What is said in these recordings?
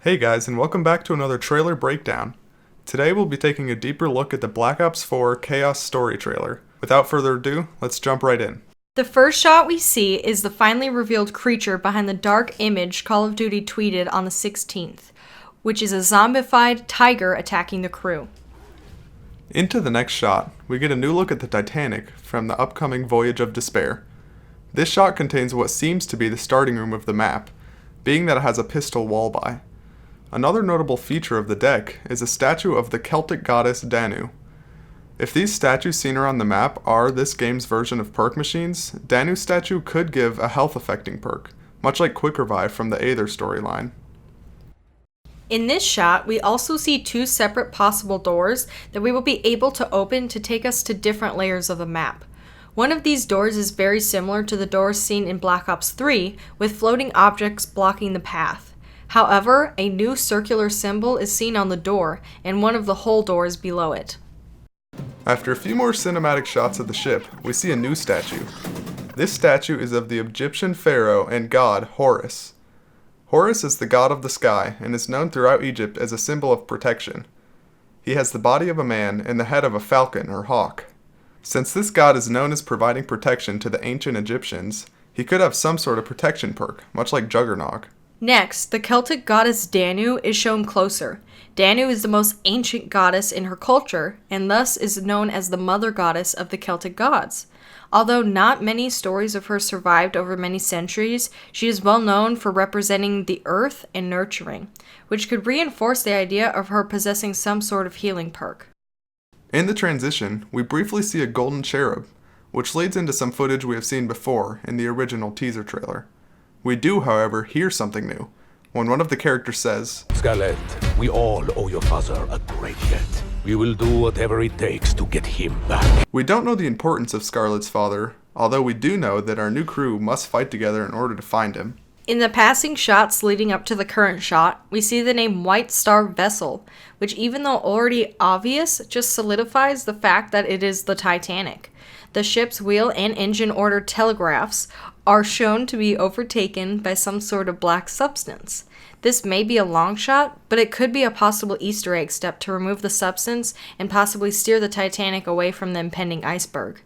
Hey guys, and welcome back to another trailer breakdown. Today we'll be taking a deeper look at the Black Ops 4 Chaos Story trailer. Without further ado, let's jump right in. The first shot we see is the finally revealed creature behind the dark image Call of Duty tweeted on the 16th, which is a zombified tiger attacking the crew. Into the next shot, we get a new look at the Titanic from the upcoming Voyage of Despair. This shot contains what seems to be the starting room of the map, being that it has a pistol wall-by. Another notable feature of the deck is a statue of the Celtic goddess Danu. If these statues seen around the map are this game's version of perk machines, Danu's statue could give a health affecting perk, much like Quick Revive from the Aether storyline. In this shot, we also see two separate possible doors that we will be able to open to take us to different layers of the map. One of these doors is very similar to the doors seen in Black Ops 3, with floating objects blocking the path. However, a new circular symbol is seen on the door, and one of the hole doors below it. After a few more cinematic shots of the ship, we see a new statue. This statue is of the Egyptian pharaoh and god Horus. Horus is the god of the sky and is known throughout Egypt as a symbol of protection. He has the body of a man and the head of a falcon or hawk. Since this god is known as providing protection to the ancient Egyptians, he could have some sort of protection perk, much like Juggernog. Next, the Celtic goddess Danu is shown closer. Danu is the most ancient goddess in her culture, and thus is known as the mother goddess of the Celtic gods. Although not many stories of her survived over many centuries, she is well known for representing the earth and nurturing, which could reinforce the idea of her possessing some sort of healing perk. In the transition, we briefly see a golden cherub, which leads into some footage we have seen before in the original teaser trailer. We do, however, hear something new, when one of the characters says, "Scarlet, we all owe your father a great debt. We will do whatever it takes to get him back." We don't know the importance of Scarlet's father, although we do know that our new crew must fight together in order to find him. In the passing shots leading up to the current shot, we see the name White Star Vessel, which even though already obvious, just solidifies the fact that it is the Titanic. The ship's wheel and engine order telegraphs are shown to be overtaken by some sort of black substance. This may be a long shot, but it could be a possible Easter egg step to remove the substance and possibly steer the Titanic away from the impending iceberg.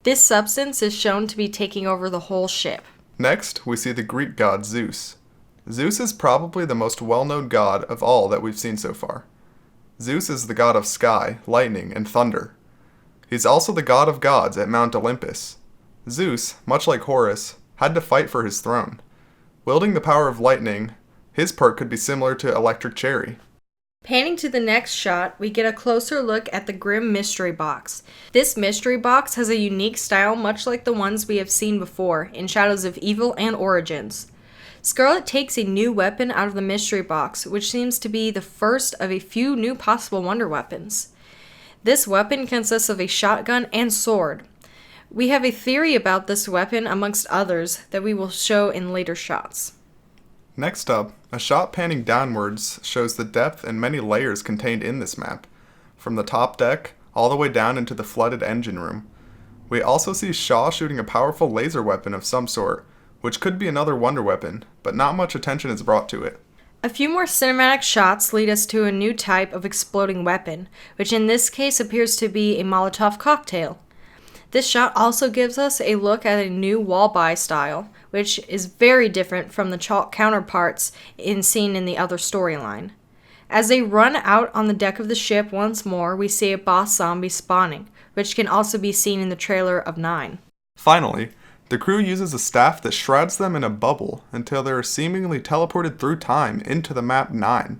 This substance is shown to be taking over the whole ship. Next, we see the Greek god Zeus. Zeus is probably the most well-known god of all that we've seen so far. Zeus is the god of sky, lightning, and thunder. He's also the god of gods at Mount Olympus. Zeus, much like Horus, had to fight for his throne. Wielding the power of lightning, his perk could be similar to Electric Cherry. Panning to the next shot, we get a closer look at the Grim Mystery Box. This mystery box has a unique style much like the ones we have seen before in Shadows of Evil and Origins. Scarlet takes a new weapon out of the mystery box, which seems to be the first of a few new possible wonder weapons. This weapon consists of a shotgun and sword. We have a theory about this weapon amongst others that we will show in later shots. Next up, a shot panning downwards shows the depth and many layers contained in this map, from the top deck all the way down into the flooded engine room. We also see Shaw shooting a powerful laser weapon of some sort, which could be another wonder weapon, but not much attention is brought to it. A few more cinematic shots lead us to a new type of exploding weapon, which in this case appears to be a Molotov cocktail. This shot also gives us a look at a new wall-by style, which is very different from the chalk counterparts seen in the other storyline. As they run out on the deck of the ship once more, we see a boss zombie spawning, which can also be seen in the trailer of 9. Finally, the crew uses a staff that shrouds them in a bubble until they are seemingly teleported through time into the map 9.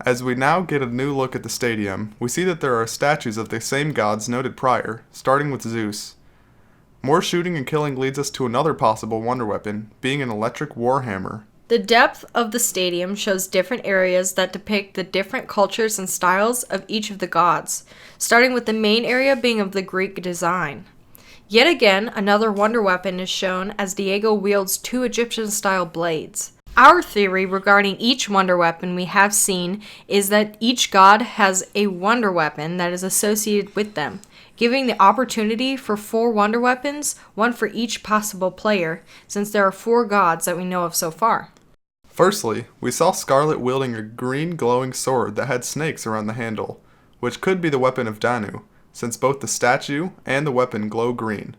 As we now get a new look at the stadium, we see that there are statues of the same gods noted prior, starting with Zeus. More shooting and killing leads us to another possible wonder weapon, being an electric warhammer. The depth of the stadium shows different areas that depict the different cultures and styles of each of the gods, starting with the main area being of the Greek design. Yet again, another wonder weapon is shown as Diego wields two Egyptian-style blades. Our theory regarding each wonder weapon we have seen is that each god has a wonder weapon that is associated with them, giving the opportunity for 4 wonder weapons, one for each possible player, since there are 4 gods that we know of so far. Firstly, we saw Scarlet wielding a green glowing sword that had snakes around the handle, which could be the weapon of Danu, since both the statue and the weapon glow green,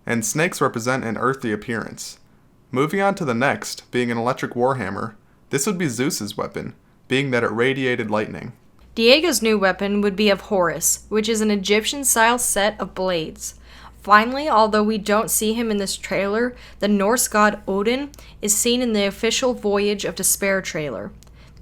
and snakes represent an earthy appearance. Moving on to the next, being an electric warhammer, this would be Zeus's weapon, being that it radiated lightning. Diego's new weapon would be of Horus, which is an Egyptian-style set of blades. Finally, although we don't see him in this trailer, the Norse god Odin is seen in the official Voyage of Despair trailer.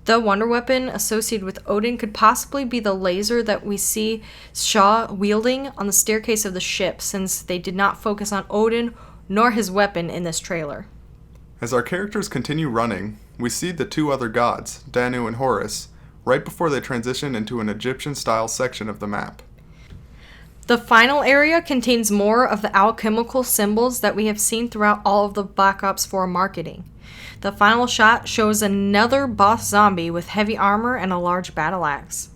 The wonder weapon associated with Odin could possibly be the laser that we see Shaw wielding on the staircase of the ship, since they did not focus on Odin nor his weapon in this trailer. As our characters continue running, we see the two other gods, Danu and Horus, right before they transition into an Egyptian-style section of the map. The final area contains more of the alchemical symbols that we have seen throughout all of the Black Ops 4 marketing. The final shot shows another boss zombie with heavy armor and a large battle axe.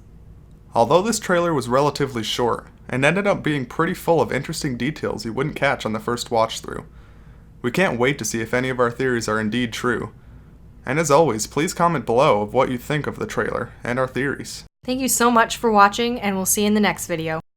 Although this trailer was relatively short, and ended up being pretty full of interesting details you wouldn't catch on the first watch through. We can't wait to see if any of our theories are indeed true. And as always, please comment below of what you think of the trailer and our theories. Thank you so much for watching, and we'll see you in the next video.